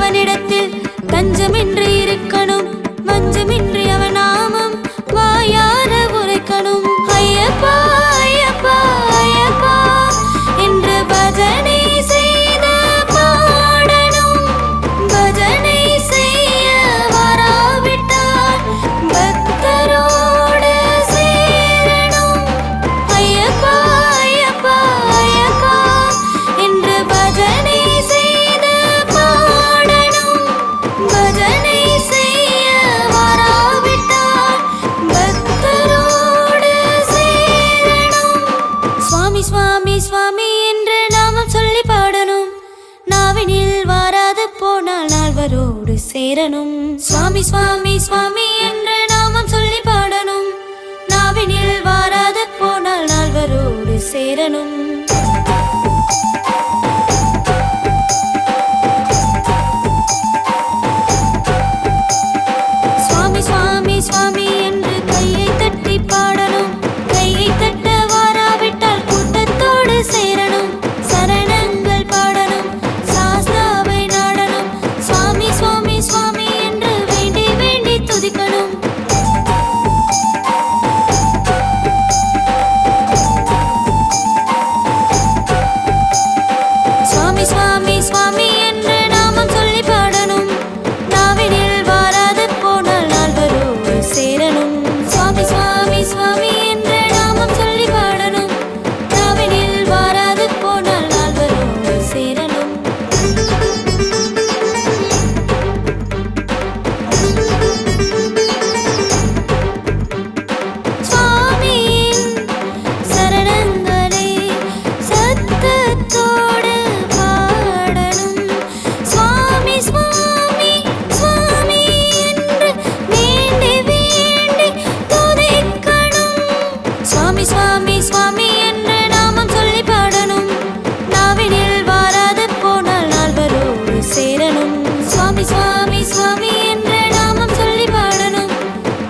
அவனிடத்தில் தஞ்சமின்றி இருக்கணும், வஞ்சமின்றி அவன் நாமம் வாயார உரைக்கணும். ஐயப்பா ஐயப்பா ஐயப்பா என்று பஜனை செய்த பாடணும். பஜனை செய்ய வராவிட்டால் பக்தரோடு சேரணும். ஐயப்பா ஐயப்பா ஐயப்பா என்று பஜனை செய்த பாடணும். பஜனை செய்ய வராவிட்டால் பக்தரோடு சேரணும். சுவாமி சுவாமி சுவாமி என்று நாமம் சொல்லி பாடணும். நாவினில் வாராது போனால் நால்வரோடு சேரணும். சுவாமி சுவாமி சுவாமி என்று நாமம் சொல்லி பாடணும். நாவினில் வாராது போனால் நால்வரோடு சேரணும். சுவாமி சுவாமி சுவாமி என்று கையை தட்டி பாடணும். கையை தட்ட வாராவிட்டால் கூட்டத்தோடு சேரணும். சரணங்கள் பாடணும், சாஸ்தாவை நாடணும். சுவாமி சுவாமி சுவாமி என்று வேண்டி வேண்டி துதிக்கணும். சுவாமி சுவாமி சுவாமி என்று நாமம் சொல்லி பாடணும். நாவினில் வாராது போனால் நால்வரோடு சேரணும். சுவாமி சுவாமி சுவாமி என்று நாமம் சொல்லி பாடணும். நாவினில் வாராது போனால் நால்வரோடு சேரணும். சுவாமியின் சரணங்களை சத்தத்தோடு பாடணும். சுவாமி சுவாமி சுவாமி என்று வேண்டி வேண்டி துதிக்கணும். சுவாமி சுவாமி சுவாமி என்று நாமம் சொல்லி பாடணும். நாவினில் வாராது போனால் நால்வரோடு சேரணும். சுவாமி சுவாமி சுவாமி என்று நாமம் சொல்லி பாடணும்.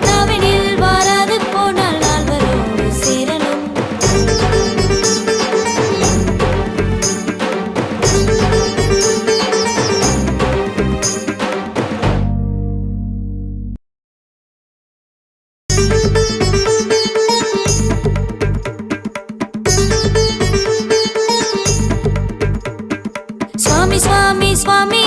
நாவினில் வாராது போனால் நால்வரோடு சேரணும். சுவாமி சுவாமி சுவாமி